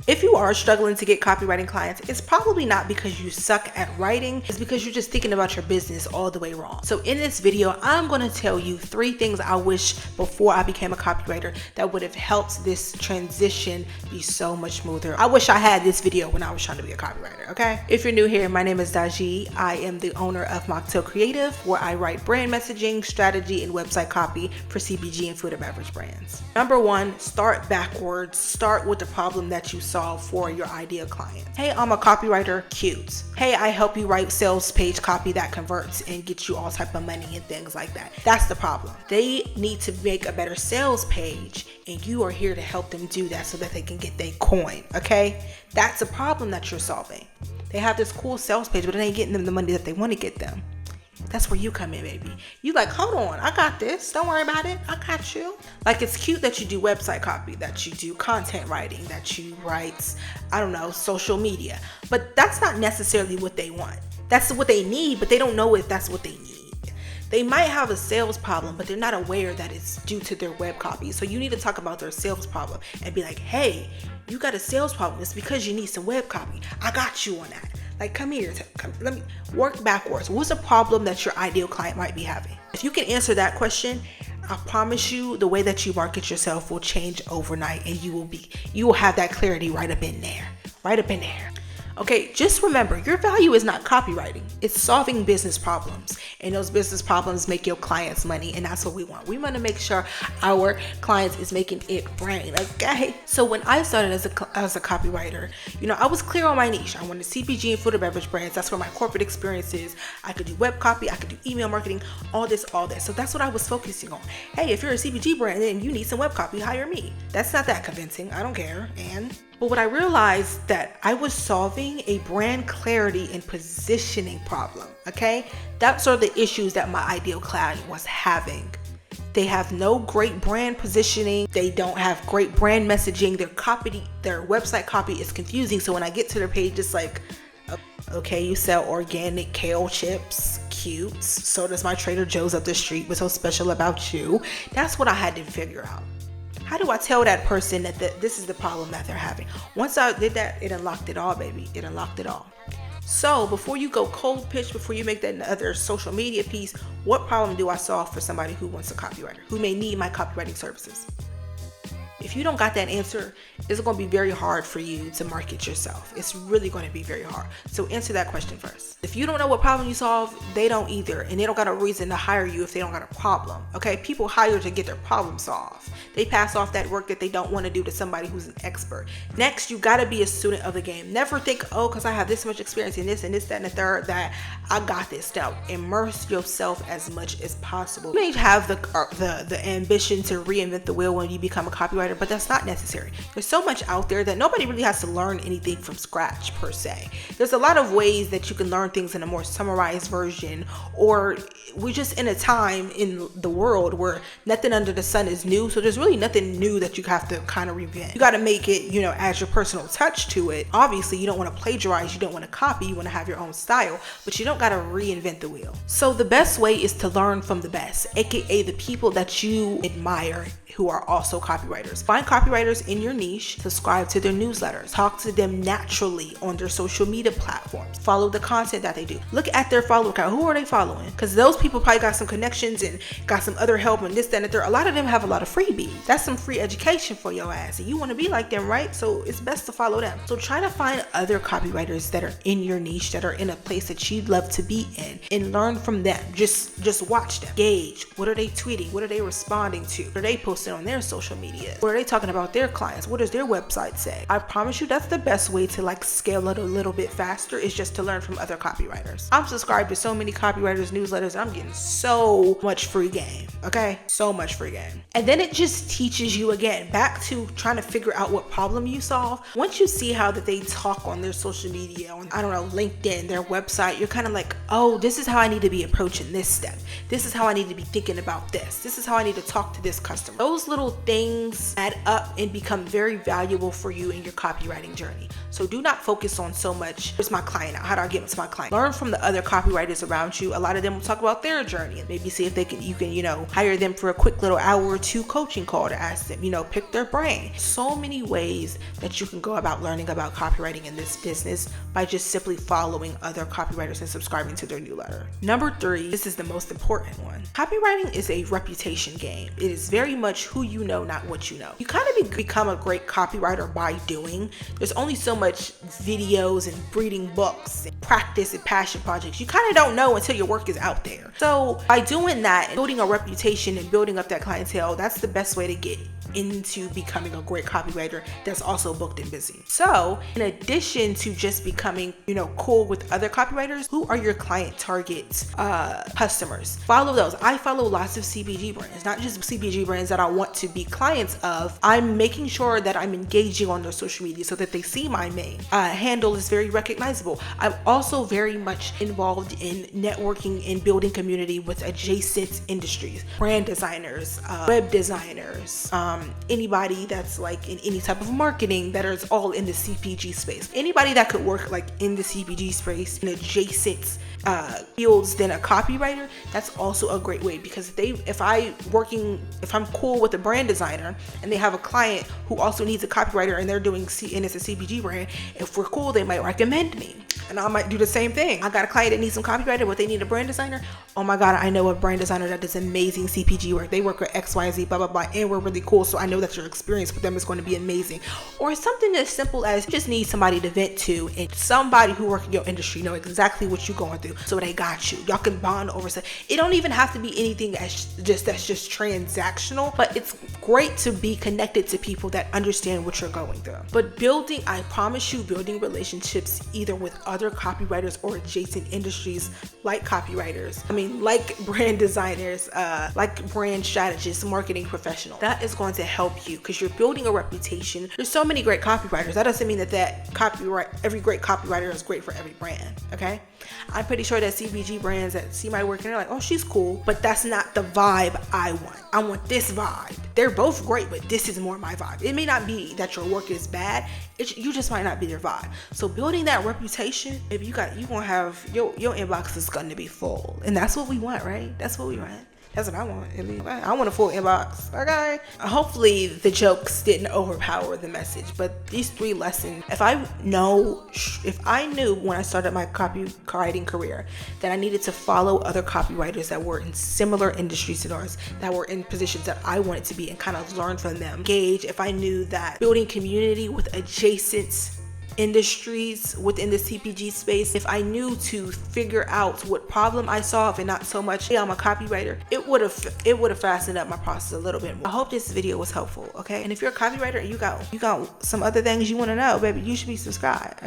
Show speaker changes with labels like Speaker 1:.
Speaker 1: If you are struggling to get copywriting clients, it's probably not because you suck at writing, it's because you're just thinking about your business all the way wrong. So in this video, I'm going to tell you 3 things I wish before I became a copywriter that would have helped this transition be so much smoother. I wish I had this video when I was trying to be a copywriter, okay? If you're new here, my name is Daji. I am the owner of Mocktail Creative, where I write brand messaging, strategy, and website copy for CPG and food and beverage brands. Number 1, start backwards. Start with the problem that you solve for your ideal client. Hey, I'm a copywriter, cute. Hey, I help you write sales page copy that converts and gets you all type of money and things like that. That's the problem. They need to make a better sales page, and you are here to help them do that so that they can get their coin, okay? That's a problem that you're solving. They have this cool sales page, but it ain't getting them the money that they want to get them. That's where you come in, baby. You like, hold on, I got this. Don't worry about it. I got you. Like, it's cute that you do website copy, that you do content writing, that you write, I don't know, social media. But that's not necessarily what they want. That's what they need, but they don't know if that's what they need. They might have a sales problem, but they're not aware that it's due to their web copy. So you need to talk about their sales problem and be like, hey, you got a sales problem. It's because you need some web copy. I got you on that. Like, come here, let me work backwards. What's a problem that your ideal client might be having? If you can answer that question, I promise you the way that you market yourself will change overnight, and you will have that clarity right up in there. Okay, just remember, your value is not copywriting. It's solving business problems. And those business problems make your clients money. And that's what we want. We want to make sure our clients is making it rain, okay? So when I started as a copywriter, I was clear on my niche. I wanted CPG and food and beverage brands. That's where my corporate experience is. I could do web copy. I could do email marketing, all this. So that's what I was focusing on. Hey, if you're a CPG brand and you need some web copy, hire me. That's not that convincing. I don't care. But what I realized that I was solving a brand clarity and positioning problem, okay? That's sort of the issues that my ideal client was having. They have no great brand positioning. They don't have great brand messaging. Their website copy is confusing. So when I get to their page, it's like, okay, you sell organic kale chips, cute. So does my Trader Joe's up the street. What's so special about you? That's what I had to figure out. How do I tell that person that this is the problem that they're having? Once I did that, it unlocked it all, baby. It unlocked it all. So before you go cold pitch, before you make that other social media piece, what problem do I solve for somebody who wants a copywriter, who may need my copywriting services? If you don't got that answer, it's going to be very hard for you to market yourself. It's really going to be very hard. So answer that question first. If you don't know what problem you solve, they don't either. And they don't got a reason to hire you if they don't got a problem. Okay? People hire to get their problem solved. They pass off that work that they don't want to do to somebody who's an expert. Next, you got to be a student of the game. Never think, because I have this much experience in this and this, that, and the third, that I got this. Now, immerse yourself as much as possible. You may have the ambition to reinvent the wheel when you become a copywriter, but that's not necessary. There's so much out there that nobody really has to learn anything from scratch per se. There's a lot of ways that you can learn things in a more summarized version, or we're just in a time in the world where nothing under the sun is new. So there's really nothing new that you have to kind of reinvent. You got to make it, add your personal touch to it. Obviously, you don't want to plagiarize. You don't want to copy. You want to have your own style, but you don't got to reinvent the wheel. So the best way is to learn from the best, aka the people that you admire who are also copywriters. Find copywriters in your niche, subscribe to their newsletters, talk to them naturally on their social media platforms, follow the content that they do. Look at their follower count. Who are they following? Because those people probably got some connections and got some other help and this, that, and the third. A lot of them have a lot of freebies. That's some free education for your ass. And you want to be like them, right? So it's best to follow them. So try to find other copywriters that are in your niche, that are in a place that you'd love to be in, and learn from them. Just watch them. Gauge. What are they tweeting? What are they responding to? What are they posting on their social media? What are they talking about their clients? What does their website say? I promise you that's the best way to scale it a little bit faster, is just to learn from other copywriters. I'm subscribed to so many copywriters newsletters, and I'm getting so much free game. Okay? So much free game. And then it just teaches you, again, back to trying to figure out what problem you solve. Once you see how that they talk on their social media, on, LinkedIn, their website, you're kind of like, oh, this is how I need to be approaching this step. This is how I need to be thinking about this. This is how I need to talk to this customer. Those little things add up and become very valuable for you in your copywriting journey. So do not focus on so much, here's my client, how do I get to my client? Learn from the other copywriters around you. A lot of them will talk about their journey and maybe see if you can hire them for a quick little hour or two coaching call to ask them, pick their brain. So many ways that you can go about learning about copywriting in this business by just simply following other copywriters and subscribing to their newsletter. Number 3, this is the most important one. Copywriting is a reputation game. It is very much who you know, not what you know. You kind of become a great copywriter by doing. There's only so much videos and reading books and practice and passion projects. You kind of don't know until your work is out there. So by doing that and building a reputation and building up that clientele, that's the best way to get into becoming a great copywriter that's also booked and busy. So in addition to just becoming cool with other copywriters, who are your client target customers? Follow those. I follow lots of CPG brands, not just CPG brands that I want to be clients of. I'm making sure that I'm engaging on their social media so that they see my name. Handle is very recognizable. I'm also very much involved in networking and building community with adjacent industries, brand designers, web designers, anybody that's like in any type of marketing that is all in the CPG space. Anybody that could work like in the CPG space in adjacent fields than a copywriter, that's also a great way, because if I'm cool with a brand designer and they have a client who also needs a copywriter and they're doing and it's a CPG brand, if we're cool, they might recommend me. And I might do the same thing. I got a client that needs some copywriter, but they need a brand designer. Oh my God, I know a brand designer that does amazing CPG work. They work with XYZ, blah, blah, blah, and we're really cool. So I know that your experience with them is going to be amazing. Or something as simple as you just need somebody to vent to, and somebody who works in your industry know exactly what you're going through. So they got you. Y'all can bond over stuff. It don't even have to be anything that's just transactional, but it's great to be connected to people that understand what you're going through. But I promise you, building relationships either with other copywriters or adjacent industries like copywriters, like brand designers, like brand strategists, marketing professionals, that is going to help you because you're building a reputation. There's so many great copywriters. That doesn't mean that every great copywriter is great for every brand. Okay, I'm pretty sure that CPG brands that see my work and they're like, oh, she's cool, but that's not the vibe I want. I want this vibe. They're both great, but this is more my vibe. It may not be that your work is bad. You just might not be their vibe. So building that reputation, if you gonna have your inbox is gonna be full, and that's what we want, right? That's what we want. That's what I want. I want a full inbox. Okay. Hopefully the jokes didn't overpower the message, but these 3 lessons, if I knew when I started my copywriting career that I needed to follow other copywriters that were in similar industries to ours, that were in positions that I wanted to be and kind of learn from them, engage, if I knew that building community with adjacent industries within the CPG space, if I knew to figure out what problem I solve and not so much, hey, I'm a copywriter, it would have fastened up my process a little bit more. I hope this video was helpful, okay? And if you're a copywriter and you got some other things you want to know, baby, you should be subscribed. Okay?